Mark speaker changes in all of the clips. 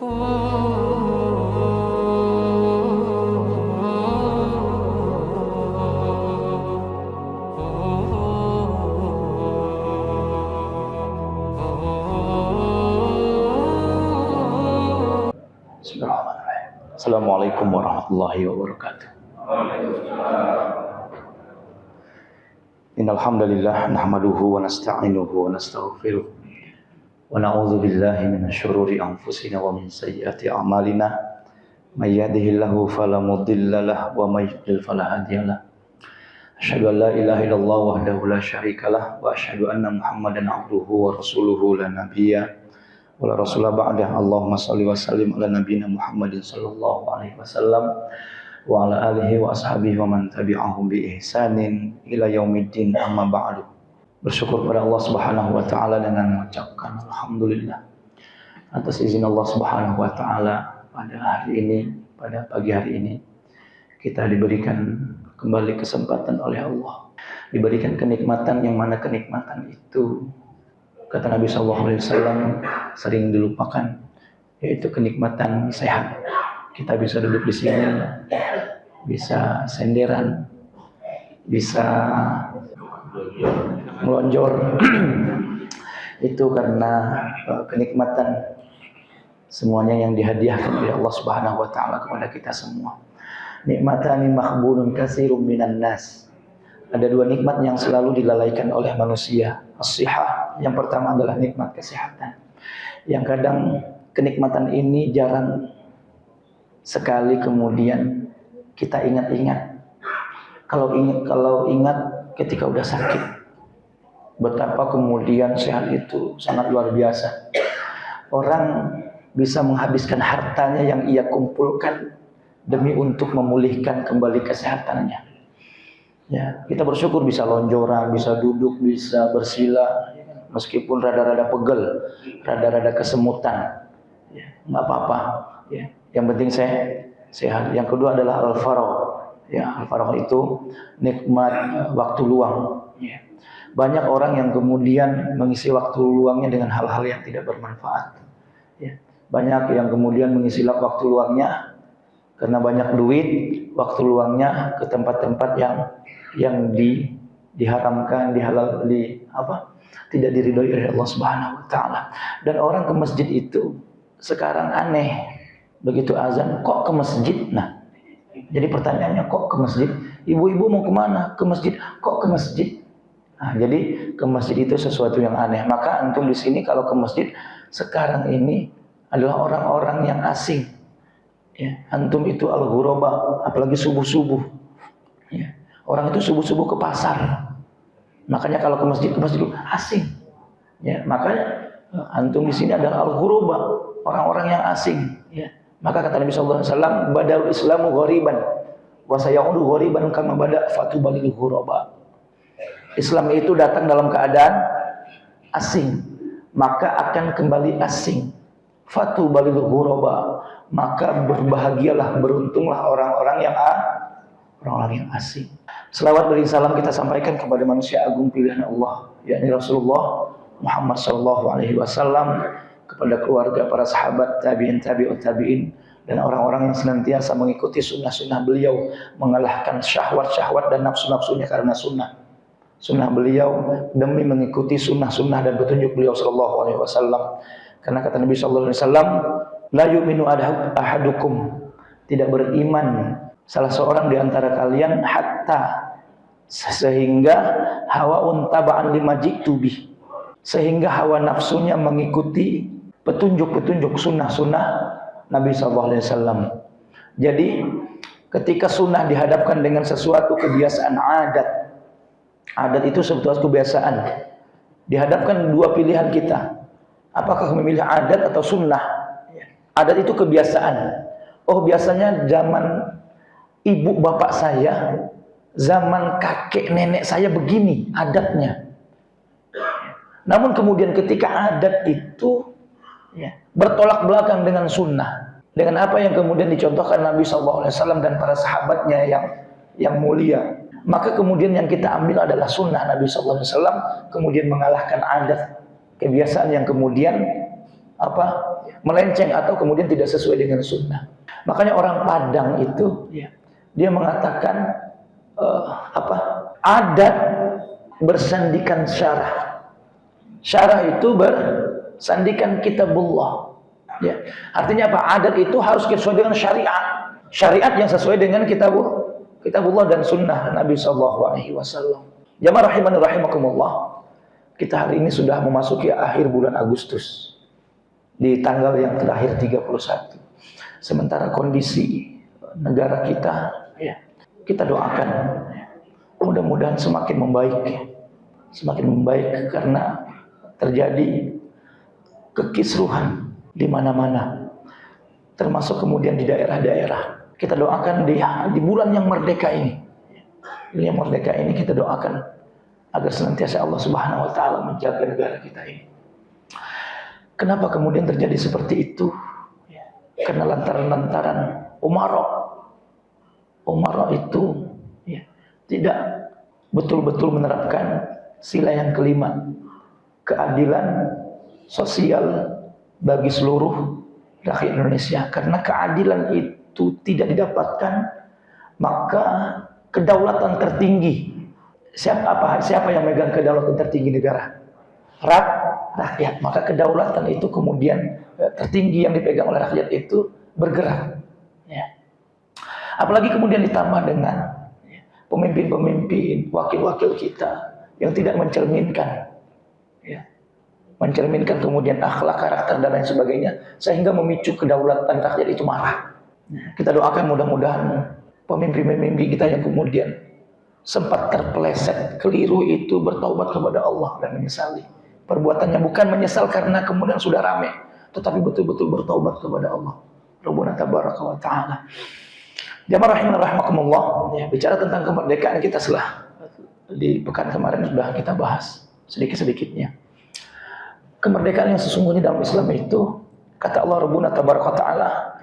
Speaker 1: Bismillahirrahmanirrahim. Assalamualaikum warahmatullahi wabarakatuh. Innal hamdalillah nahmaduhu wa nasta'inuhu wa nastaghfiruh wa na'udzu billahi minasy syururi anfusina wa min sayyiati a'malina may yahdihillahu fala mudilla lahu wa may yudlil fala hadiyalah. Asyhadu an la ilaha illallah wahdahu la syarikalah wa asyhadu anna Muhammadan abduhu wa rasuluhu la nabiyya wa la rasula ba'dah. Allahumma shalli wa sallim ala nabiyyina Muhammadin sallallahu alaihi wasallam wa ala alihi wa ashabihi wa man tabi'ahum bi ihsanin ila yaumiddin, amma ba'du. Bersyukur pada Allah Subhanahu wa taala dengan mengucapkan alhamdulillah atas izin Allah Subhanahu wa taala pada hari ini, pada pagi hari ini kita diberikan kembali kesempatan oleh Allah, diberikan kenikmatan yang mana kenikmatan itu kata Nabi sallallahu alaihi wasallam sering dilupakan, yaitu kenikmatan sehat. Kita bisa duduk di sini, bisa senderan, bisa melonjor. Itu karena kenikmatan semuanya yang dihadiahkan oleh Allah Subhanahu wa taala kepada kita semua. Nikmatani makhbunun katsirum minan nas. Ada dua nikmat yang selalu dilalaikan oleh manusia. As-sihah, yang pertama adalah nikmat kesehatan. Yang kadang kenikmatan ini jarang sekali kemudian kita ingat-ingat. Kalau ingat ketika udah sakit, betapa kemudian sehat itu sangat luar biasa. Orang bisa menghabiskan hartanya yang ia kumpulkan demi untuk memulihkan kembali kesehatannya. Ya, kita bersyukur bisa lonjoran, bisa duduk, bisa bersila, meskipun rada-rada pegel, rada-rada kesemutan, ya, nggak apa-apa. Ya. Yang penting saya sehat. Yang kedua adalah al-faragh. Ya, al-faragh itu nikmat waktu luang. Ya. Banyak orang yang kemudian mengisi waktu luangnya dengan hal-hal yang tidak bermanfaat. Ya. Banyak yang kemudian mengisi waktu luangnya karena banyak duit, waktu luangnya ke tempat-tempat yang diharamkan, tidak diridhoi oleh Allah Subhanahu wa taala. Dan orang ke masjid itu sekarang aneh. Begitu azan, kok ke masjid? Nah, jadi pertanyaannya, kok ke masjid? Ibu-ibu mau kemana? Ke masjid. Kok ke masjid? Nah, jadi ke masjid itu sesuatu yang aneh. Maka antum di sini kalau ke masjid sekarang ini adalah orang-orang yang asing. Ya, antum itu al-ghuraba, apalagi subuh-subuh. Ya, orang itu subuh-subuh ke pasar. Makanya kalau ke masjid asing. Ya, makanya antum di sini adalah al-ghuraba, orang-orang yang asing. Ya. Maka kata Nabi sallallahu alaihi wasallam, badal islamu ghariban wa sayaudu ghariban kama bada fatubalil ghuraba. Islam itu datang dalam keadaan asing, maka akan kembali asing. Fatubalil ghuraba, maka berbahagialah, beruntunglah orang-orang yang asing. Selawat beri salam kita sampaikan kepada manusia agung pilihan Allah, yakni Rasulullah Muhammad sallallahu alaihi wasallam, kepada keluarga, para sahabat, tabi'in, tabi'ut tabi'in, dan orang-orang yang senantiasa mengikuti sunnah-sunnah beliau, mengalahkan syahwat-syahwat dan nafsu-nafsunya karena sunnah beliau, demi mengikuti sunnah-sunnah dan petunjuk beliau sallallahu alaihi wasallam. Karena kata Nabi sallallahu alaihi wasallam, la yu'minu ahadukum, tidak beriman salah seorang di antara kalian hatta, sehingga hawa taba'an lima ji'tu bih, sehingga hawa nafsunya mengikuti petunjuk-petunjuk sunnah-sunnah Nabi SAW. Jadi ketika sunnah dihadapkan dengan sesuatu kebiasaan adat itu sesuatu kebiasaan, dihadapkan dua pilihan kita, apakah memilih adat atau sunnah. Adat itu kebiasaan. Oh, biasanya zaman ibu bapak saya, zaman kakek nenek saya begini adatnya. Namun kemudian ketika adat itu bertolak belakang dengan sunnah, dengan apa yang kemudian dicontohkan Nabi SAW dan para sahabatnya yang mulia, maka kemudian yang kita ambil adalah sunnah Nabi SAW, kemudian mengalahkan adat, kebiasaan yang kemudian melenceng atau kemudian tidak sesuai dengan sunnah. Makanya orang Padang itu dia mengatakan adat bersandikan syarah. Syarah itu bersandikan kitabullah. Ya. Artinya apa? Adat itu harus sesuai dengan syariat. Syariat yang sesuai dengan kitabullah dan sunnah Nabi SAW. Jamaah rahimani rahimakumullah. Kita hari ini sudah memasuki akhir bulan Agustus. Di tanggal yang terakhir 31. Sementara kondisi negara kita, kita doakan mudah-mudahan semakin membaik. Semakin membaik karena terjadi kekisruhan di mana-mana, termasuk kemudian di daerah-daerah. Kita doakan di bulan yang merdeka ini, kita doakan agar senantiasa Allah Subhanahu Wa Taala menjaga negara kita ini. Kenapa kemudian terjadi seperti itu? Karena lantaran Umaro itu tidak betul-betul menerapkan sila yang kelima, keadilan sosial bagi seluruh rakyat Indonesia. Karena keadilan itu tidak didapatkan, maka kedaulatan tertinggi, siapa yang megang kedaulatan tertinggi negara? Rakyat. Maka kedaulatan itu kemudian tertinggi yang dipegang oleh rakyat itu bergerak. Apalagi kemudian ditambah dengan pemimpin-pemimpin, wakil-wakil kita yang tidak mencerminkan kemudian akhlak, karakter dan lain sebagainya, sehingga memicu kedaulatan rakyat itu marah. Kita doakan mudah-mudahan pemimpin-pemimpin kita yang kemudian sempat terpeleset, keliru itu bertaubat kepada Allah dan menyesali perbuatannya, bukan menyesal karena kemudian sudah rame, tetapi betul-betul bertaubat kepada Allah Rabbuna tabaraka wa ta'ala. Jamaah rahimani rahimakumullah, bicara tentang kemerdekaan kita di pekan kemarin sudah kita bahas sedikit-sedikitnya. Kemerdekaan yang sesungguhnya dalam Islam itu, kata Allah Rabbuna tabaraka wa ta'ala,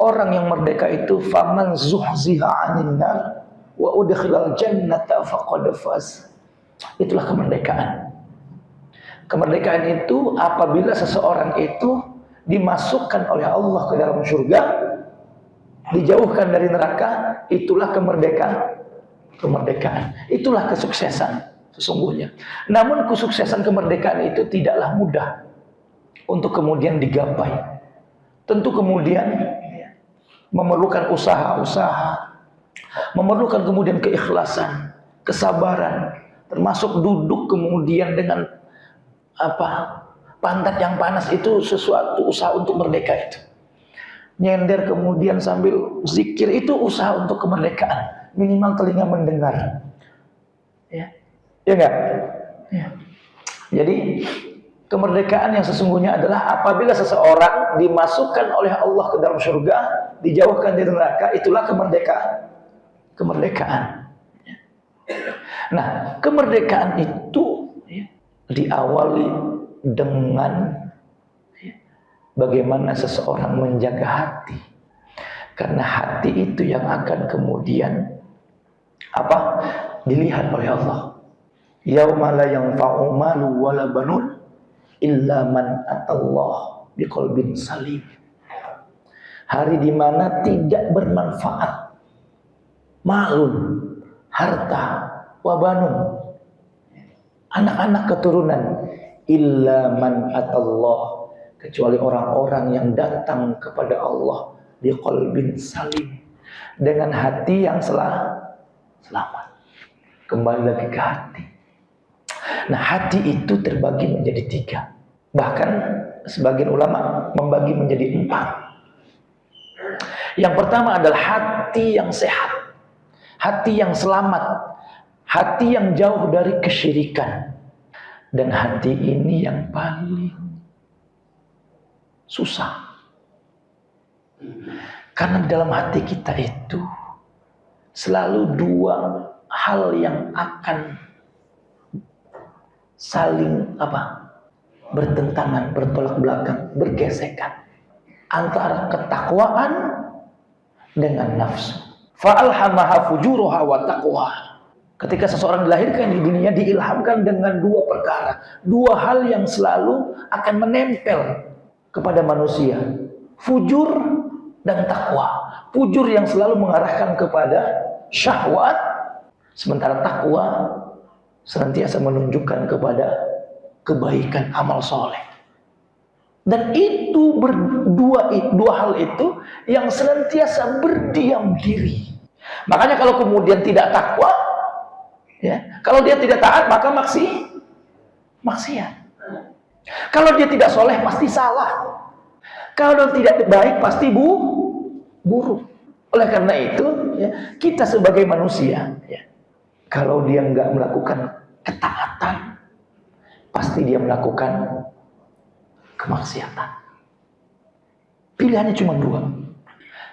Speaker 1: orang yang merdeka itu faman zuhziha 'anil nar wa udkhilal jannata faqad faz. Itulah kemerdekaan. Kemerdekaan itu apabila seseorang itu dimasukkan oleh Allah ke dalam surga, dijauhkan dari neraka, itulah kemerdekaan. Itulah kesuksesan sesungguhnya. Namun kesuksesan kemerdekaan itu tidaklah mudah untuk kemudian digapai. Tentu kemudian memerlukan usaha-usaha, memerlukan kemudian keikhlasan, kesabaran, termasuk duduk kemudian dengan pantat yang panas, itu sesuatu usaha untuk merdeka itu. Nyender kemudian sambil zikir itu usaha untuk kemerdekaan. Minimal telinga mendengar. Ya enggak? Jadi kemerdekaan yang sesungguhnya adalah apabila seseorang dimasukkan oleh Allah ke dalam surga, dijauhkan dari neraka, itulah kemerdekaan. Nah, kemerdekaan itu diawali dengan bagaimana seseorang menjaga hati. Karena hati itu yang akan kemudian dilihat oleh Allah. Yauma la yanfa'u malu wala banun illa man atallah biqalbin salim. Hari di mana tidak bermanfaat malun, harta, wabanun, anak-anak keturunan, illa man atallah, kecuali orang-orang yang datang kepada Allah biqalbin salim, dengan hati yang selamat. Kembali lagi ke hati. Nah, hati itu terbagi menjadi 3. Bahkan sebagian ulama membagi menjadi 4. Yang pertama adalah hati yang sehat, hati yang selamat, hati yang jauh dari kesyirikan. Dan hati ini yang paling susah. Karena dalam hati kita itu selalu 2 hal yang akan saling bertentangan, bertolak belakang, bergesekan, antara ketakwaan dengan nafsu. Fa'alhamaha fujuruha wa taqwaha. Ketika seseorang dilahirkan di dunia, diilhamkan dengan 2 perkara, 2 hal yang selalu akan menempel kepada manusia, fujur dan takwa. Fujur yang selalu mengarahkan kepada syahwat, sementara takwa senantiasa menunjukkan kepada kebaikan amal soleh. Dan itu dua hal itu yang senantiasa berdiam diri. Makanya kalau kemudian tidak takwa, ya, kalau dia tidak taat maka maksiat. Kalau dia tidak soleh pasti salah. Kalau tidak baik pasti buruk. Oleh karena itu, ya, kita sebagai manusia, ya, kalau dia nggak melakukan ketaatan, pasti dia melakukan kemaksiatan. Pilihannya cuma dua.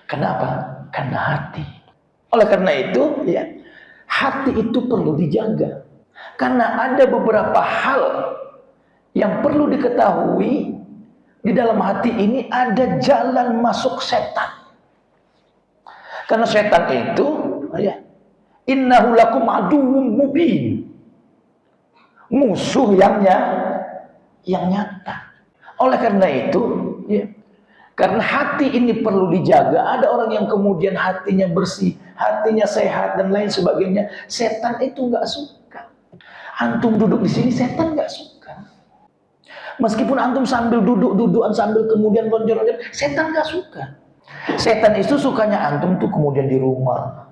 Speaker 1: Kenapa? Karena hati. Oleh karena itu, ya, hati itu perlu dijaga. Karena ada beberapa hal yang perlu diketahui. Di dalam hati ini ada jalan masuk setan. Karena setan itu, ya, innahu lakum aduwwum mubin. Musuh yang nyata. Oleh karena itu, ya, karena hati ini perlu dijaga. Ada orang yang kemudian hatinya bersih, hatinya sehat dan lain sebagainya. Setan itu nggak suka. Antum duduk di sini, setan nggak suka. Meskipun antum sambil duduk-dudukan sambil kemudian lonjor-lonjor, setan nggak suka. Setan itu sukanya antum tuh kemudian di rumah,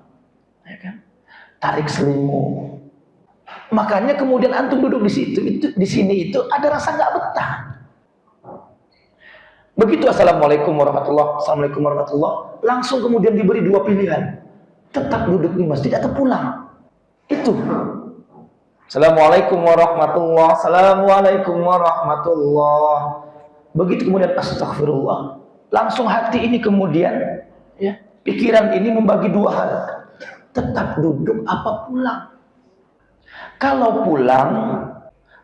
Speaker 1: ya kan? Tarik selimut. Makanya kemudian antum duduk di situ, di sini itu ada rasa nggak betah. Begitu assalamualaikum warahmatullah, langsung kemudian diberi dua pilihan, tetap duduk di masjid atau pulang. Itu. Assalamualaikum warahmatullah, assalamualaikum warahmatullah. Begitu kemudian astagfirullah, langsung hati ini kemudian, ya, pikiran ini membagi dua hal, tetap duduk apa pulang. Kalau pulang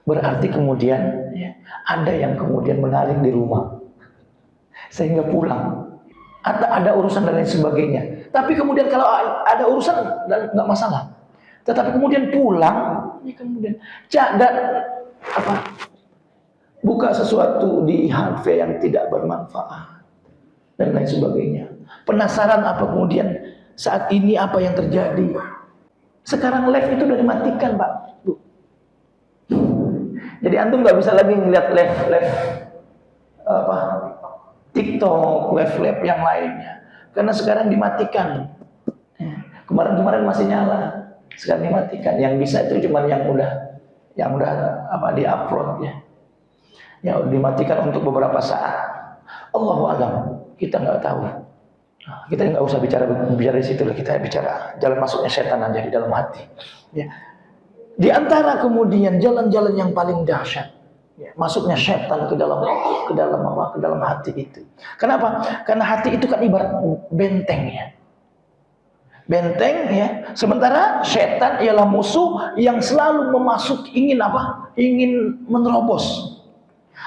Speaker 1: berarti kemudian, ya, ada yang kemudian menarik di rumah sehingga pulang, atau ada urusan dan lain sebagainya. Tapi kemudian kalau ada urusan nggak masalah, tetapi kemudian pulang, ya, kemudian dan buka sesuatu di HP yang tidak bermanfaat dan lain sebagainya. Penasaran apa kemudian saat ini apa yang terjadi. Sekarang live itu udah dimatikan, Pak, Bu. Jadi antum nggak bisa lagi ngeliat live TikTok, live yang lainnya, karena sekarang dimatikan. Kemarin masih nyala, sekarang dimatikan. Yang bisa itu cuma yang udah di-upload, ya. Ya dimatikan untuk beberapa saat. Allahu a'lam, kita nggak tahu. Kita nggak usah bicara di situ lah, kita bicara jalan masuknya setan aja di dalam hati. Ya. Di antara kemudian jalan-jalan yang paling dahsyat, ya, masuknya setan ke dalam hati itu. Kenapa? Karena hati itu kan ibarat benteng, ya. Benteng, ya. Sementara setan ialah musuh yang selalu ingin menerobos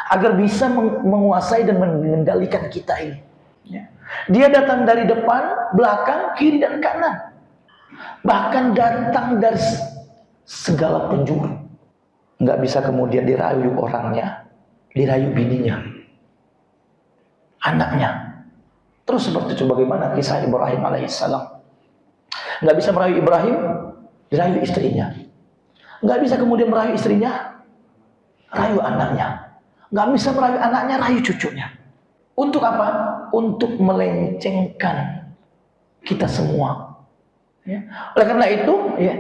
Speaker 1: agar bisa menguasai dan mengendalikan kita ini. Ya. Dia datang dari depan, belakang, kiri dan kanan. Bahkan datang dari segala penjuru. Nggak bisa kemudian dirayu orangnya, dirayu bininya, anaknya. Terus seperti itu bagaimana kisah Ibrahim alaihissalam. Nggak bisa merayu Ibrahim, dirayu istrinya. Nggak bisa kemudian merayu istrinya, rayu anaknya. Nggak bisa merayu anaknya, rayu cucunya. Untuk apa? Untuk melencengkan kita semua. Ya. Oleh karena itu, ya,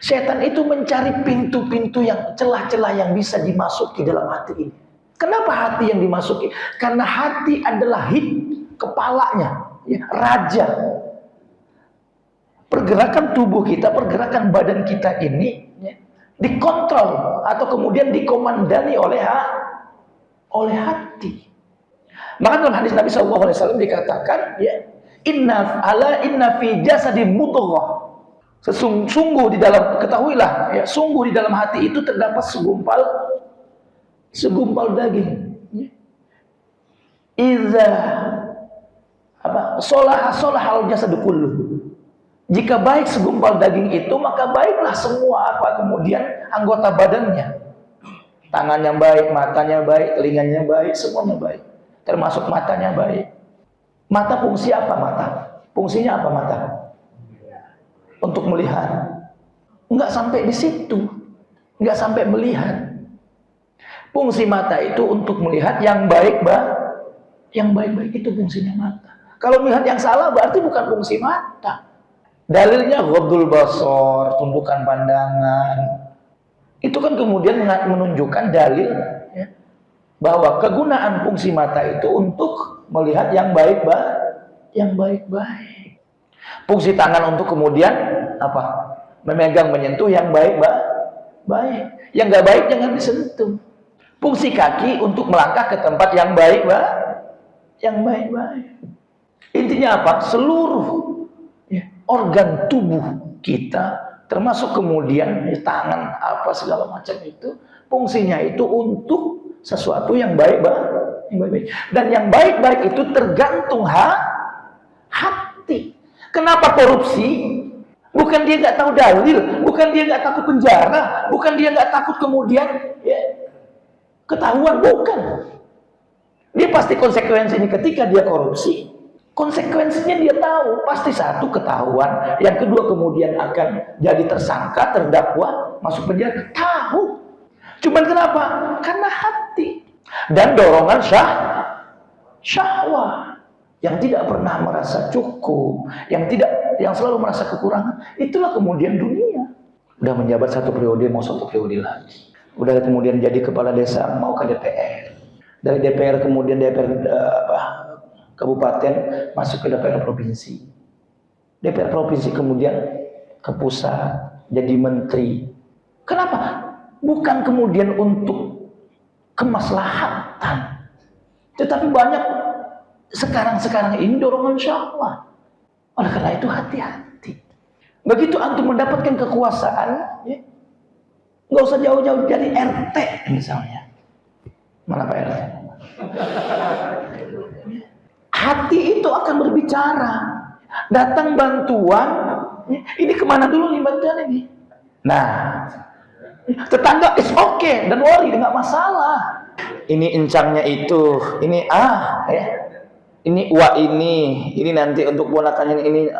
Speaker 1: setan itu mencari pintu-pintu yang celah-celah yang bisa dimasuki dalam hati ini. Kenapa hati yang dimasuki? Karena hati adalah kepalanya, ya, raja. Pergerakan tubuh kita, pergerakan badan kita ini, ya, dikontrol atau kemudian dikomandani oleh hati. Maka dalam hadis Nabi SAW dikatakan, ya, inna fi jasadi mudghah. Sungguh di dalam, ketahuilah, ya, sungguh di dalam hati itu terdapat segumpal daging. Iza solahal jasadu kullu. Jika baik segumpal daging itu, maka baiklah semua kemudian anggota badannya. Tangannya baik, matanya baik, telinganya baik, semuanya baik. termasuk matanya baik. Mata fungsi apa mata? Fungsinya apa mata? Untuk melihat. Enggak sampai di situ. Enggak sampai melihat. Fungsi mata itu untuk melihat yang baik, yang baik-baik itu fungsinya mata. Kalau melihat yang salah berarti bukan fungsi mata. Dalilnya ghaddul basar, tundukkan pandangan. Itu kan kemudian menunjukkan dalil ya, bahwa kegunaan fungsi mata itu untuk melihat yang baik-baik. Fungsi tangan untuk kemudian apa? Memegang, menyentuh yang baik. Yang nggak baik jangan disentuh. Fungsi kaki untuk melangkah ke tempat yang baik. Intinya apa? Seluruh ya, organ tubuh kita, termasuk kemudian ya, tangan, apa segala macam itu, fungsinya itu untuk sesuatu yang baik. Dan yang baik-baik itu tergantung hati. Kenapa korupsi? Bukan dia nggak tahu dalil, bukan dia nggak takut penjara, bukan dia nggak takut kemudian ya, ketahuan, bukan. Dia pasti konsekuensinya ketika dia korupsi, konsekuensinya dia tahu, pasti satu ketahuan, yang kedua kemudian akan jadi tersangka, terdakwa, masuk penjara, tahu. Cuman kenapa? Karena hati dan dorongan syahwat yang tidak pernah merasa cukup, yang selalu merasa kekurangan. Itulah kemudian dunia. Udah menjabat 1 periode, mau 1 periode lagi. Udah kemudian jadi kepala desa, mau ke DPR. Dari DPR kemudian kabupaten masuk ke DPR provinsi. DPR provinsi kemudian ke pusat, jadi menteri. Kenapa? Bukan kemudian untuk kemaslahatan, tetapi banyak sekarang ini dorongan syahwat. Oleh karena itu hati-hati. Begitu antum mendapatkan kekuasaan, ya, nggak usah jauh-jauh dari RT misalnya. Mana Pak RT? Hati itu akan berbicara. Datang bantuan, ya, ini kemana dulu nih bantuan ini? Nah, tetangga is okay, dan worry, nggak masalah. Ini encangnya itu, ini ya. Ini ini nanti untuk ponakannya ini.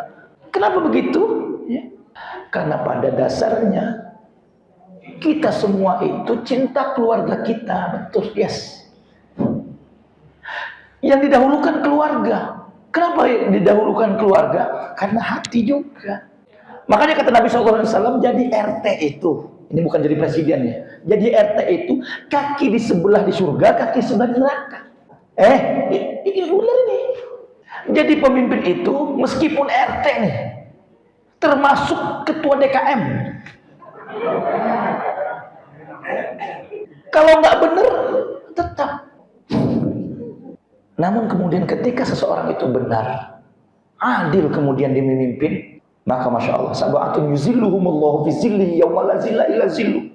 Speaker 1: Kenapa begitu? Ya. Karena pada dasarnya kita semua itu cinta keluarga kita, betul, yes. Yang didahulukan keluarga. Kenapa didahulukan keluarga? Karena hati juga. Makanya kata Nabi SAW, jadi RT itu, ini bukan jadi presiden ya, jadi RT itu kaki di sebelah di surga, kaki sebelah di neraka. Ini benar ini. Jadi pemimpin itu meskipun RT nih, termasuk ketua DKM, kalau nggak benar tetap. Namun kemudian ketika seseorang itu benar, adil kemudian dia memimpin, maka masya Allah, sab'atun yuzilluhumullahu fi zillihi yauma la zilla illa zilluh.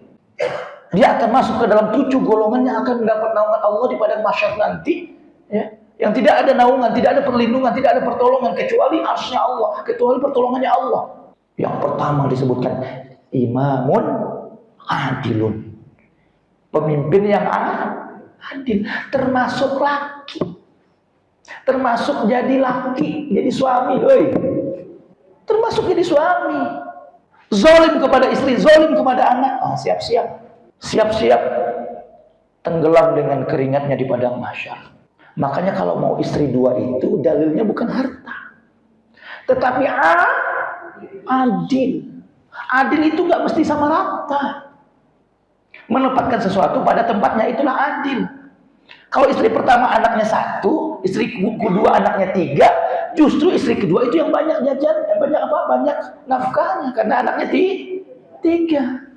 Speaker 1: Dia akan masuk ke dalam 7 golongan yang akan mendapat naungan Allah di padang mahsyar nanti, ya, yang tidak ada naungan, tidak ada perlindungan, tidak ada pertolongan kecuali arsy Allah, kecuali pertolongannya Allah. Yang pertama disebutkan imamun adilun, pemimpin yang adil, termasuk laki, termasuk jadi laki, jadi suami, termasuk jadi suami. Zalim kepada istri, zalim kepada anak, siap-siap tenggelam dengan keringatnya di padang mahsyar. Makanya kalau mau istri 2 itu dalilnya bukan harta, tetapi adil. Adil itu nggak mesti sama rata. Menempatkan sesuatu pada tempatnya itulah adil. Kalau istri pertama anaknya 1, istri kedua anaknya 3, justru istri kedua itu yang banyak jajan, banyak nafkahnya karena anaknya 3.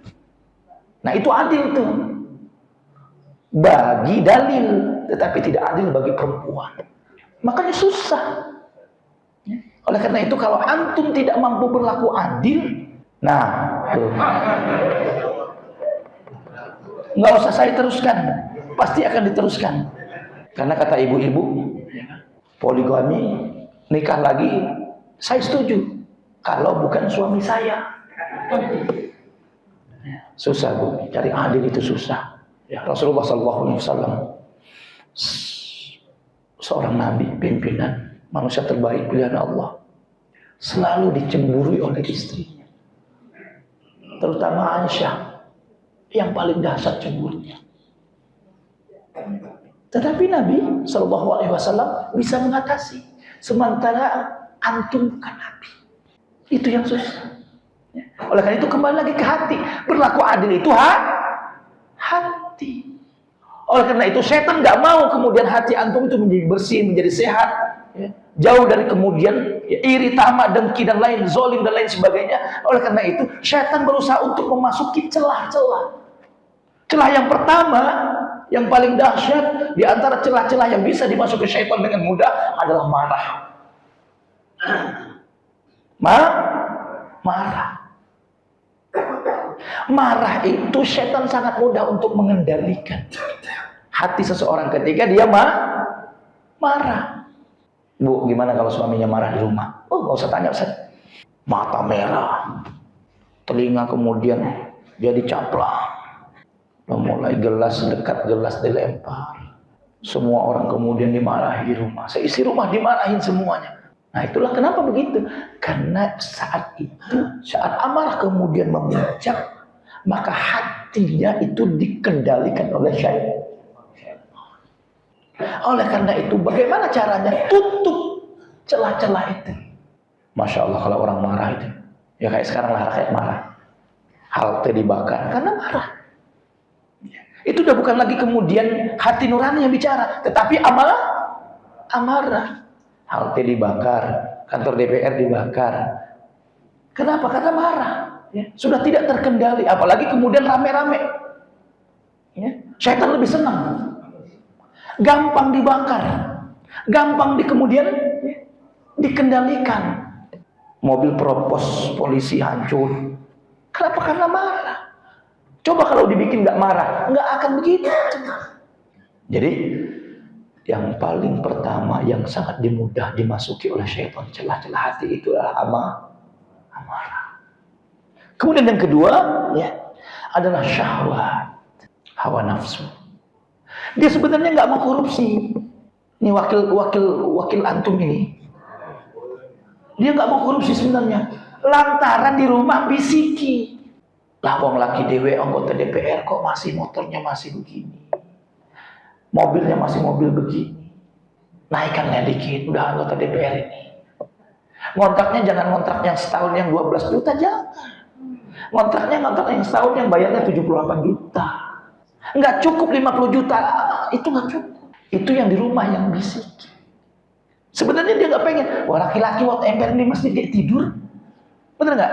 Speaker 1: Nah itu adil tuh. Bagi dalil, tetapi tidak adil bagi perempuan. Makanya susah. Oleh karena itu kalau antum tidak mampu berlaku adil, nah tuh, nggak usah saya teruskan, pasti akan diteruskan. Karena kata ibu-ibu, poligami, nikah lagi, saya setuju. Kalau bukan suami saya, susah Bu, cari adil itu susah. Ya, Rasulullah SAW seorang nabi, pimpinan, manusia terbaik pilihan Allah, selalu dicemburui oleh istrinya, terutama Aisyah, yang paling dahsyat cemburunya. Tetapi Nabi SAW bisa mengatasi, sementara antum bukan Nabi. Itu yang susah. Oleh karena itu kembali lagi ke hati. Berlaku adil itu hati. Oleh karena itu setan nggak mau kemudian hati antum itu menjadi bersih, menjadi sehat, ya. Jauh dari kemudian iri, tamak, dengki dan lain, zolim dan lain sebagainya. Oleh karena itu setan berusaha untuk memasuki celah-celah. Celah yang pertama, yang paling dahsyat di antara celah-celah yang bisa dimasuki syaitan dengan mudah adalah marah. Marah. Marah itu setan sangat mudah untuk mengendalikan hati seseorang ketika dia marah. Bu, gimana kalau suaminya marah di rumah? Oh, nggak usah tanya, Ustaz. Mata merah, telinga kemudian dia dicaplak, mulai gelas dekat gelas dilempar. Semua orang kemudian dimarahi di rumah. Seisi rumah dimarahin semuanya. Nah, itulah kenapa begitu. Karena saat itu, saat amarah kemudian memuncak, maka hatinya itu dikendalikan oleh syaitan. Oleh karena itu, bagaimana caranya? Tutup celah-celah itu. Masya Allah, kalau orang marah itu, ya kayak sekarang lah, kayak marah, halte dibakar karena marah. Itu udah bukan lagi kemudian hati nurani yang bicara, tetapi amarah. Halte dibakar, kantor DPR dibakar. Kenapa? Karena marah. Ya. Sudah tidak terkendali, apalagi kemudian rame-rame. Ya. Syaitan lebih senang. Gampang dibakar, gampang kemudian dikendalikan. Mobil propos polisi hancur. Kenapa? Karena marah. Coba kalau dibikin nggak marah, nggak akan begitu. Jadi yang paling pertama yang sangat mudah dimasuki oleh syaitan celah-celah hati itu adalah amarah. Kemudian yang kedua, ya, adalah syahwat, hawa nafsu. Dia sebenarnya nggak mau korupsi. Ini wakil antum ini. Dia nggak mau korupsi sebenarnya. Lantaran di rumah bisiki. Lah wong laki dewe anggota DPR kok masih motornya masih begini. Mobilnya masih mobil begini. Naikkannya dikit, udah anggota DPR ini. Ngontraknya jangan ngontrak yang setahun yang 12 juta, jangan. Ngontrak yang setahun yang bayarnya 78 juta. Nggak cukup 50 juta, itu nggak cukup. Itu yang di rumah yang bisik. Sebenarnya dia nggak pengen, wah laki-laki waktu emper di masjid dia tidur. Bener nggak?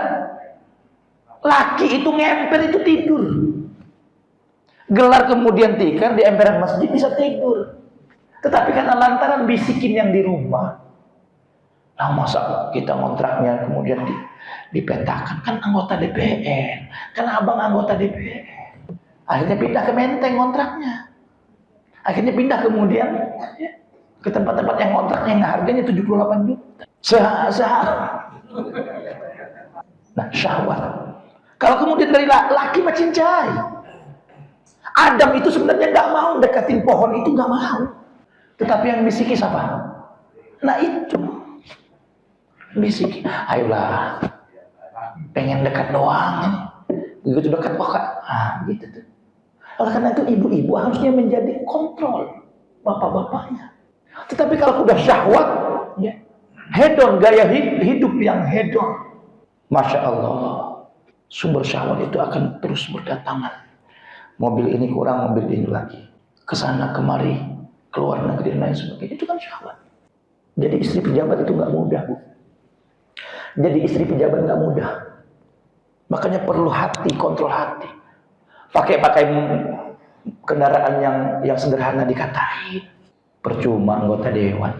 Speaker 1: Laki itu ngemper itu tidur. Gelar kemudian tikar di emperan masjid bisa tidur. Tetapi karena lantaran bisikin yang di rumah, nah masa kita kontraknya kemudian dipetakan, kan anggota DPR, kan abang anggota DPR. Akhirnya pindah ke Menteng kontraknya. Akhirnya pindah kemudian ke tempat-tempat yang kontraknya yang harganya 78 juta. Nah, syahwat. Kalau kemudian dari laki mah cincai. Adam itu sebenarnya nggak mau deketin pohon itu, nggak mau. Tetapi yang bisiki siapa? Nah itu bisiki. Ayolah, pengen dekat doang. Begitu dekat pokok, gitu tuh. Oleh karena itu ibu-ibu harusnya menjadi kontrol bapak-bapaknya. Tetapi kalau udah syahwat, ya, hedon, gaya hidup yang hedon, Masya Allah, sumber syahwat itu akan terus berdatangan. Mobil ini kurang, mobil ini lagi. Kesana kemari, keluar negeri dan lain sebagainya. Itu kan syahwat. Jadi istri pejabat itu nggak mudah, Bu. Jadi istri pejabat nggak mudah. Makanya perlu hati, kontrol hati. Pakai kendaraan yang sederhana dikatain. Percuma anggota dewan,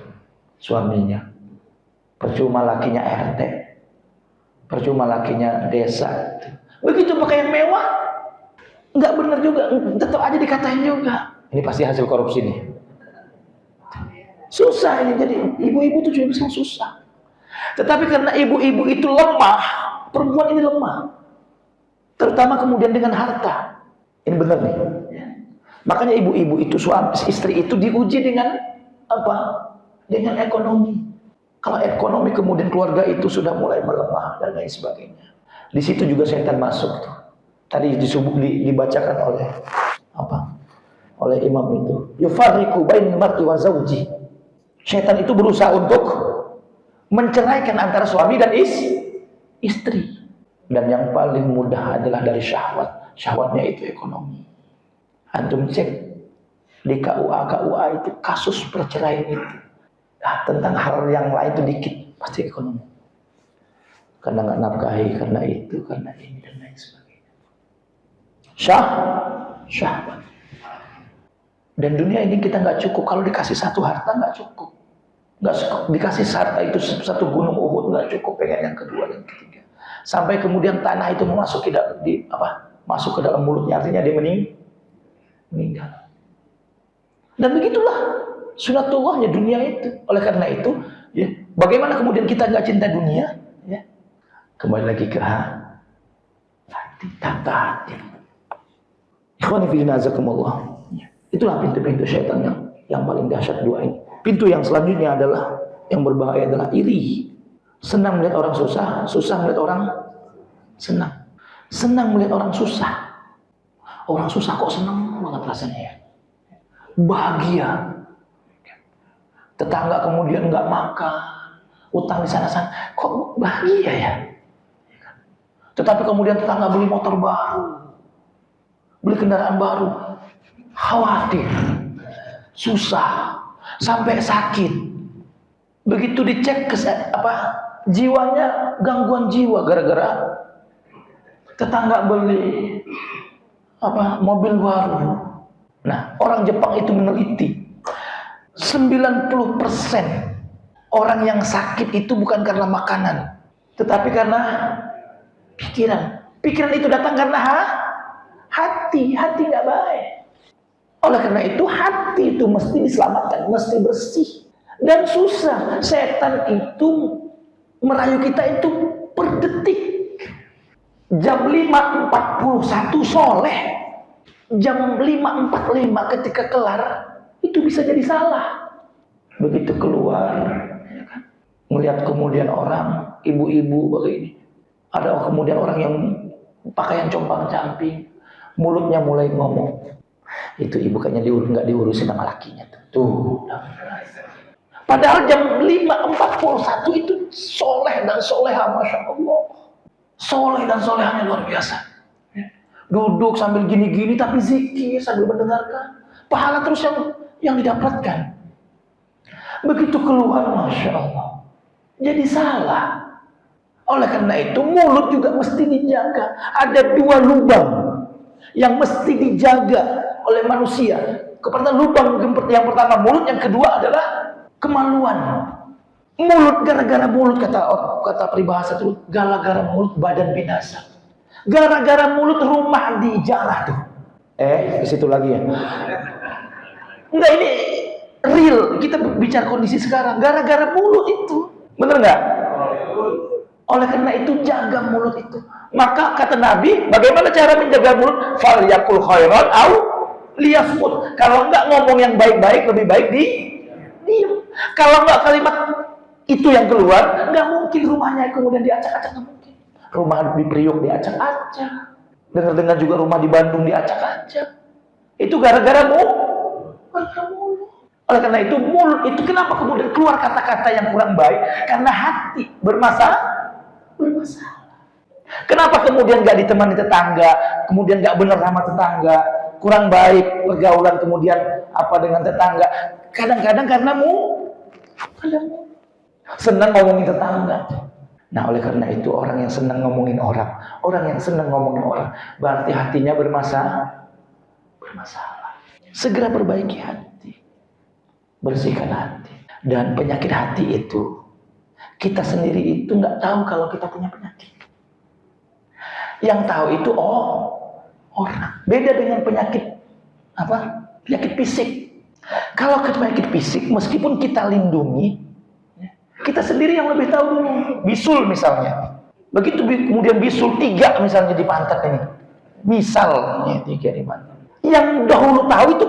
Speaker 1: suaminya. Percuma lakinya RT. Percuma lakinya desa. Begitu pakai yang mewah, nggak benar juga, tetap aja dikatain juga. Ini pasti hasil korupsi nih. Susah ini, jadi ibu-ibu itu juga bisa susah. Tetapi karena ibu-ibu itu lemah, perempuan ini lemah. Terutama kemudian dengan harta. Ini benar nih. Makanya ibu-ibu itu, istri itu diuji dengan apa? Dengan ekonomi. Kalau ekonomi kemudian keluarga itu sudah mulai melemah dan lain sebagainya. Di situ juga setan masuk tuh. Tadi dibacakan oleh apa? Oleh imam itu. Yufarriqu bainal mar'i wa zawji. Setan itu berusaha untuk menceraikan antara suami dan istri. Dan yang paling mudah adalah dari syahwat. Syahwatnya itu ekonomi. Antum cek di KUA itu kasus perceraian itu. Nah, tentang hal yang lain itu dikit, pasti ekonomi. Karena nggak nafkahi, karena itu, karena ini dan lain sebagainya. Syahwat. Dan dunia ini kita nggak cukup kalau dikasih satu harta nggak cukup. Nggak cukup dikasih harta itu satu gunung Uhud nggak cukup, pengen yang kedua dan ketiga. Sampai kemudian tanah itu masuk ke dalam mulutnya, artinya dia meninggal. Dan begitulah sunatullahnya dunia itu. Oleh karena itu, ya, bagaimana kemudian kita nggak cinta dunia? Ya, kembali lagi ke hati, tata hati. Ikhwani fillah azakumullah. Itulah pintu-pintu syaitan yang paling dahsyat dua ini. Pintu yang selanjutnya adalah yang berbahaya adalah iri. Senang melihat orang susah, susah melihat orang senang. Senang melihat orang susah. Orang susah kok senang banget rasanya ya. Bahagia. Tetangga kemudian nggak makan, utang di sana-sana, kok bahagia ya? Tetapi kemudian tetangga beli motor baru, beli kendaraan baru, khawatir, susah, sampai sakit. Begitu dicek jiwanya gangguan jiwa gara-gara tetangga beli mobil baru. Nah, orang Jepang itu meneliti 90% orang yang sakit itu bukan karena makanan, tetapi karena pikiran. Pikiran itu datang karena hati nggak baik. Oleh karena itu hati itu mesti diselamatkan, mesti bersih. Dan susah. Setan itu merayu kita itu per detik. Jam 5.41 soleh, jam 5.45 ketika kelar itu bisa jadi salah. Begitu keluar, ya kan? Melihat kemudian orang, ibu-ibu begini, ada kemudian orang yang pakaian compang-camping, mulutnya mulai ngomong, itu ibu kayaknya nggak diurusin sama lakinya tuh. Padahal jam 5.41 itu soleh dan soleha, masya Allah, soleh dan solehanya luar biasa. Duduk sambil gini-gini tapi zikir sambil mendengarkan, pahala terus yang didapatkan. Begitu keluar, masya Allah, jadi salah. Oleh karena itu mulut juga mesti dijaga. Ada dua lubang yang mesti dijaga oleh manusia. Kepada lubang yang pertama mulut, yang kedua adalah kemaluan. Mulut, gara-gara mulut, kata peribahasa itu, gara-gara mulut badan binasa. Gara-gara mulut rumah dijarah tuh. Ke situ lagi ya. Enggak, ini real. Kita bicara kondisi sekarang. Gara-gara mulut itu. Bener nggak? Oleh karena itu jaga mulut itu. Maka kata Nabi, bagaimana cara menjaga mulut? Fal yakul khairan au liyasmut. Kalau enggak ngomong yang baik-baik, lebih baik diam. Kalau enggak kalimat itu yang keluar, enggak mungkin rumahnya kemudian diacak-acak, enggak mungkin. Rumah di Priok diacak-acak. Dengar-dengar juga rumah di Bandung diacak-acak. Itu gara-gara mulut. Oleh karena itu mulut itu kenapa kemudian keluar kata-kata yang kurang baik? Karena hati bermasalah. Kenapa kemudian gak ditemani tetangga, kemudian gak benar sama tetangga, kurang baik pergaulan kemudian dengan tetangga? Kadang-kadang karena senang ngomongin tetangga. Nah, oleh karena itu orang yang senang ngomongin orang yang senang ngomongin orang, berarti hatinya bermasalah. Segera perbaiki hati, bersihkan hati. Dan penyakit hati itu, kita sendiri itu nggak tahu kalau kita punya penyakit. Yang tahu itu orang. Beda dengan penyakit fisik. Kalau penyakit fisik, meskipun kita lindungi, kita sendiri yang lebih tahu dulu. Bisul misalnya, begitu kemudian bisul 3 misalnya di pantat ini, misalnya 3 di pantat. Yang dahulu tahu itu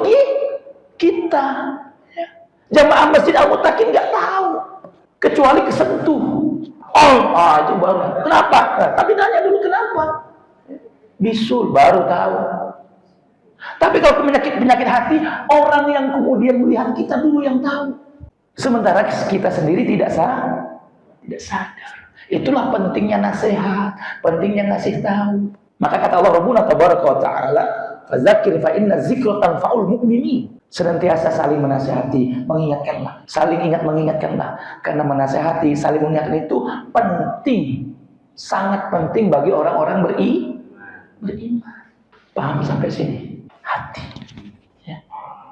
Speaker 1: kita. Jamaah Masjid Al-Muttaqin nggak tahu, kecuali kesentuh. Oh, itu baru. Kenapa? Nah, tapi nanya dulu kenapa. Bisul baru tahu. Tapi kalau penyakit hati, orang yang kemudian melihat kita dulu yang tahu. Sementara kita sendiri tidak sadar. Itulah pentingnya nasihat, pentingnya ngasih tahu. Maka kata Allah Rabbuna tabaraka wa ta'ala, fadzakir fa inna dzikra tanfa'ul mu'minin. Senantiasa saling menasihati, mengingatkanlah, saling ingat mengingatkanlah. Karena menasihati, saling mengingatkan itu penting, sangat penting bagi orang-orang beriman. Paham sampai sini? Hati. Ya.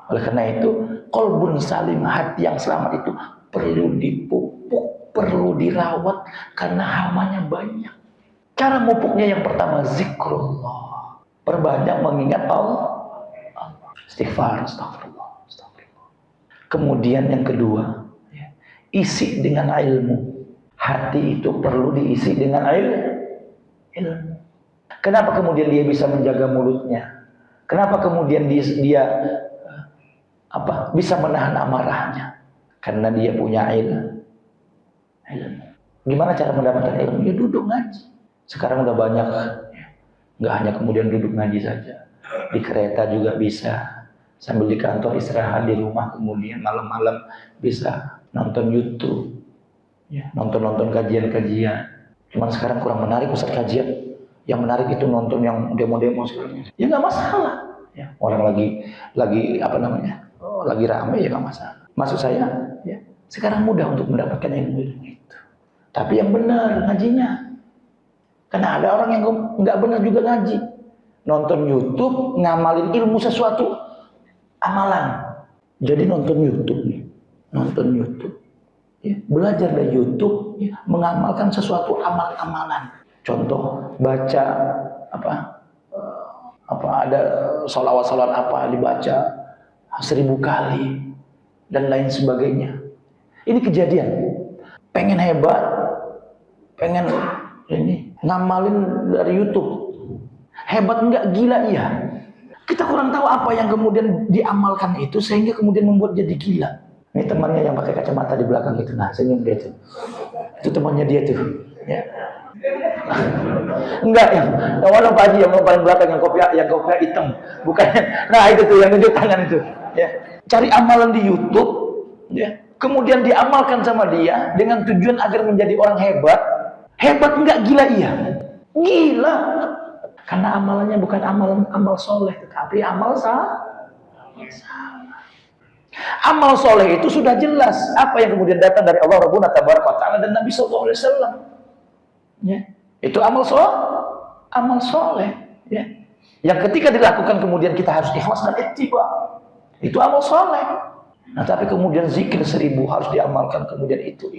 Speaker 1: Oleh karena itu, qalbun salim, hati yang selamat itu perlu dipupuk, perlu dirawat karena hamanya banyak. Cara mupuknya yang pertama zikrullah. Perbanyak mengingat Allah. Istighfar, astagfirullah. Kemudian yang kedua, isi dengan ilmu. Hati itu perlu diisi dengan ilmu. Kenapa kemudian dia bisa menjaga mulutnya? Kenapa kemudian dia bisa menahan amarahnya? Karena dia punya ilmu. Gimana cara mendapatkan ilmu? Ya duduk ngaji. Sekarang udah banyak, nggak hanya kemudian duduk ngaji saja. Di kereta juga bisa, sambil di kantor istirahat, di rumah kemudian malam-malam bisa nonton YouTube, nonton kajian-kajian. Cuman sekarang kurang menarik Ustaz kajian. Yang menarik itu nonton yang demo-demo sekarang. Ya nggak masalah. Ya, orang lagi lagi ramai ya nggak masalah. Maksud saya, sekarang mudah untuk mendapatkan ilmu itu. Tapi yang benar ngajinya. Karena ada orang yang nggak benar juga ngaji. Nonton YouTube, ngamalin ilmu sesuatu amalan. Jadi nonton YouTube nih. Nonton YouTube. Ya, belajar dari YouTube, mengamalkan sesuatu amalan-amalan. Contoh, baca ada sholawat apa dibaca 1000 kali dan lain sebagainya. Ini kejadian. Pengen hebat, pengen ini ngamalin dari YouTube. Hebat enggak, gila iya. Kita kurang tahu apa yang kemudian diamalkan itu sehingga kemudian membuat jadi gila. Ini temannya yang pakai kacamata di belakang itu, nah senyum dia tuh. Itu temannya dia tuh. Ya. Enggak yang mana Pak Haji yang paling belakang yang kopiah hitam, bukannya. Nah itu tuh yang nunjuk tangan itu. Ya. Cari amalan di YouTube, ya. Kemudian diamalkan sama dia dengan tujuan agar menjadi orang hebat. Hebat enggak, gila iya. Gila. Karena amalannya bukan amal soleh, tetapi amal salah. Amal soleh itu sudah jelas apa yang kemudian datang dari Allah Rabbuna tabaraka wa ta'ala dan Nabi sallallahu alaihi wasallam. Ya. Itu amal soleh. Ya. Yang ketika dilakukan kemudian kita harus ikhlas dan ittiba. Itu amal soleh. Nah, tapi kemudian zikir 1000 harus diamalkan, kemudian itu.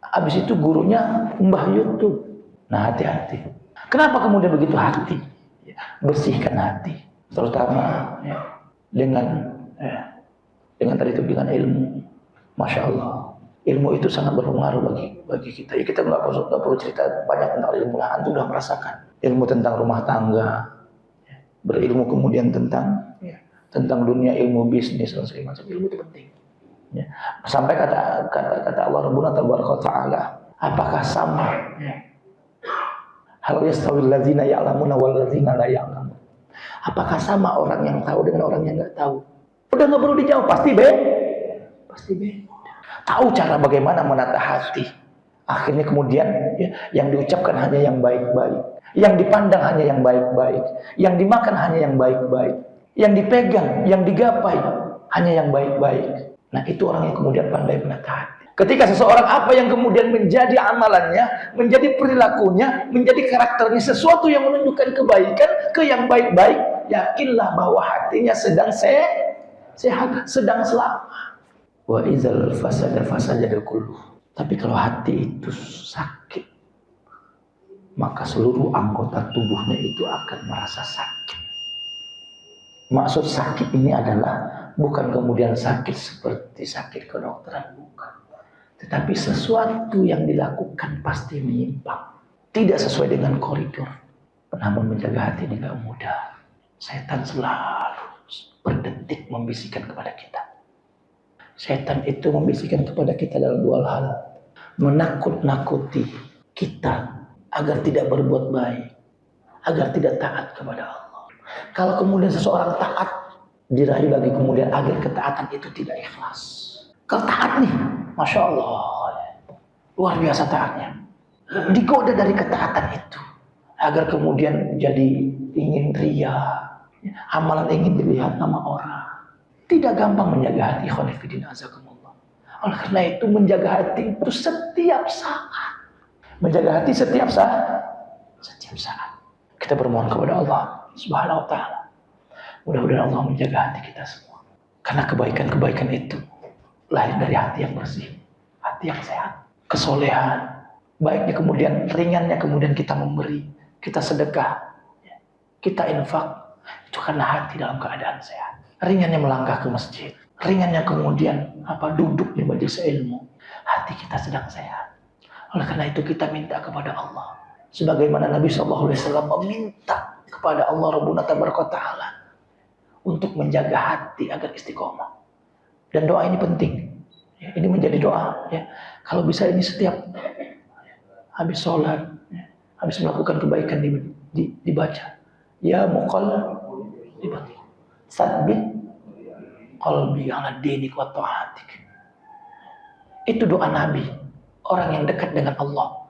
Speaker 1: Habis itu gurunya mbah YouTube. Nah, hati-hati. Kenapa kemudian begitu hati? Bersihkan hati, terutama dengan tadi itu dengan ilmu. Masya Allah, ilmu itu sangat berpengaruh bagi kita. Ya, kita nggak perlu cerita banyak tentang ilmu lah. Antum sudah merasakan ilmu tentang rumah tangga, berilmu kemudian tentang dunia ilmu bisnis dan segala macam. Ilmu itu penting. Ya. Sampai kata Allah Rabbuna tabaraka wa ta'ala, apakah sama? Hal yastawil ladzina ya'lamuna wal ladzina la ya'lamun. Apakah sama orang yang tahu dengan orang yang enggak tahu? Udah enggak perlu dijawab, pasti beda. Tahu cara bagaimana menata hati. Akhirnya kemudian yang diucapkan hanya yang baik-baik, yang dipandang hanya yang baik-baik, yang dimakan hanya yang baik-baik, yang dipegang, yang digapai hanya yang baik-baik. Nah, itu orang yang kemudian pandai menata hati. Ketika seseorang apa yang kemudian menjadi amalannya, menjadi perilakunya, menjadi karakternya sesuatu yang menunjukkan kebaikan, ke yang baik-baik, yakinlah bahwa hatinya sedang sehat, sedang selamat. Wa idzal fasadal kullu. Tapi kalau hati itu sakit, maka seluruh anggota tubuhnya itu akan merasa sakit. Maksud sakit ini adalah bukan kemudian sakit seperti sakit kedokteran, bukan. Tetapi sesuatu yang dilakukan pasti menyimpang, tidak sesuai dengan koridor. Namun menjaga hati ini gak mudah. Setan selalu berdetik membisikkan kepada kita. Setan itu membisikkan kepada kita dalam dua hal. Menakut-nakuti kita agar tidak berbuat baik, agar tidak taat kepada Allah. Kalau kemudian seseorang taat, dirayu lagi kemudian agar ketaatan itu tidak ikhlas. Kalau taat nih, Masya Allah, luar biasa taatnya. Digoda dari ketaatan itu, agar kemudian jadi ingin ria, amalan ingin dilihat sama orang. Tidak gampang menjaga hati, ikhwan fillah azakumullah. Oleh karena itu menjaga hati itu setiap saat. Menjaga hati setiap saat. Setiap saat. Kita bermohon kepada Allah Subhanahu wa taala. Mudah-mudahan Allah menjaga hati kita semua. Karena kebaikan-kebaikan itu lahir dari hati yang bersih, hati yang sehat, kesolehan. Baiknya kemudian, ringannya kemudian kita memberi, kita sedekah, kita infak. Itu karena hati dalam keadaan sehat. Ringannya melangkah ke masjid, ringannya kemudian duduk di majelis ilmu, hati kita sedang sehat. Oleh karena itu kita minta kepada Allah, sebagaimana Nabi SAW meminta kepada Allah Rabbuna Tabaraka Ta'ala untuk menjaga hati agar istiqomah. Dan doa ini penting, ini menjadi doa. Kalau bisa ini setiap habis sholat, habis melakukan kebaikan dibaca. Ya muqallibal Sabbit qalbi ala dinik wa ta'atik. Itu doa Nabi, orang yang dekat dengan Allah,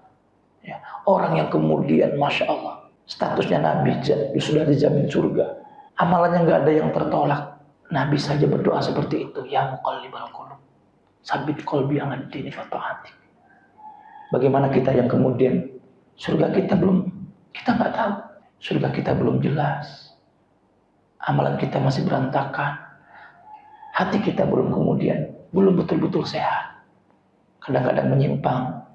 Speaker 1: orang yang kemudian Masya Allah statusnya Nabi sudah dijamin surga, amalannya nggak ada yang tertolak. Nabi saja berdoa seperti itu, ya muqallibal qulub sabbit qalbi ala dinik wa ta'atik. Bagaimana kita yang kemudian surga kita nggak tahu, surga kita belum jelas. Amalan kita masih berantakan, hati kita belum betul-betul sehat. Kadang-kadang menyimpang,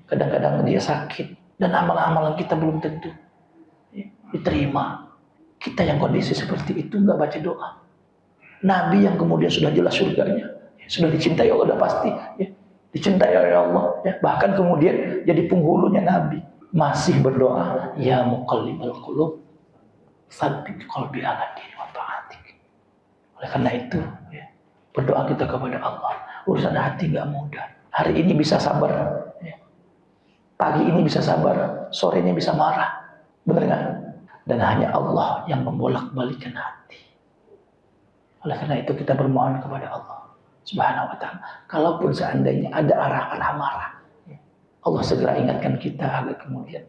Speaker 1: kadang-kadang dia sakit, dan amalan-amalan kita belum tentu diterima. Kita yang kondisi seperti itu nggak baca doa. Nabi yang kemudian sudah jelas surganya, sudah dicintai Allah, sudah pasti dicintai oleh Allah, bahkan kemudian jadi penghulunya Nabi, masih berdoa, ya muqallibal qulub sabbit qalbi ala dinik wa ta'atik. Oleh karena itu, berdoa kita kepada Allah. Urusan hati nggak mudah. Hari ini bisa sabar, pagi ini bisa sabar, sorenya bisa marah, benar nggak? Dan hanya Allah yang membolak-balikan hati. Oleh karena itu kita bermohon kepada Allah Subhanahu wa ta'ala. Kalaupun seandainya ada arah-arah marah, Allah segera ingatkan kita agar kemudian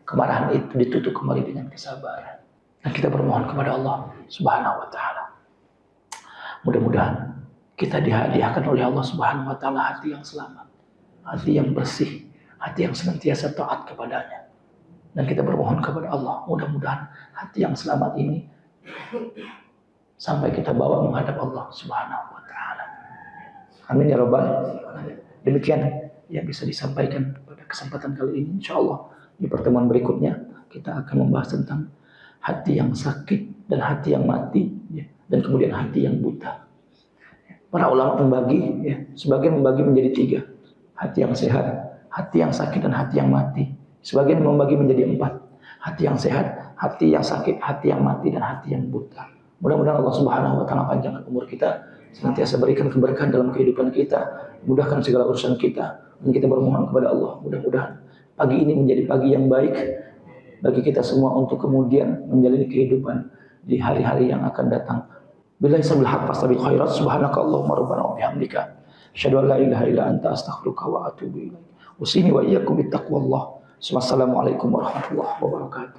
Speaker 1: kemarahan itu ditutup kembali dengan kesabaran. Dan kita bermohon kepada Allah Subhanahu wa ta'ala. Mudah-mudahan kita dihadiahkan oleh Allah Subhanahu wa ta'ala hati yang selamat, hati yang bersih, hati yang senantiasa taat kepadanya. Dan kita bermohon kepada Allah, mudah-mudahan hati yang selamat ini sampai kita bawa menghadap Allah Subhanahu wa ta'ala. Amin ya rabbal alamin. Demikian yang bisa disampaikan pada kesempatan kali ini. Insyaallah di pertemuan berikutnya kita akan membahas tentang hati yang sakit dan hati yang mati, dan kemudian hati yang buta. Para ulama sebagian membagi menjadi 3. Hati yang sehat, hati yang sakit, dan hati yang mati. Sebagian membagi menjadi 4. Hati yang sehat, hati yang sakit, hati yang mati, dan hati yang buta. Mudah-mudahan Allah Subhanahu wa ta'ala panjangkan umur kita, senantiasa berikan keberkahan dalam kehidupan kita, mudahkan segala urusan kita, dan kita bermohon kepada Allah. Mudah-mudahan pagi ini menjadi pagi yang baik bagi kita semua untuk kemudian menjalani kehidupan di hari-hari yang akan datang. Billahi sabil haq fastabil khairat. Subhanakallahumma rabbana wa bihamdika asyhadu an la ilaha illa anta astaghfiruka wa atubu ilaik. Usini wa iyyakum bittaqwallah. Wassalamualaikum warahmatullahi wabarakatuh.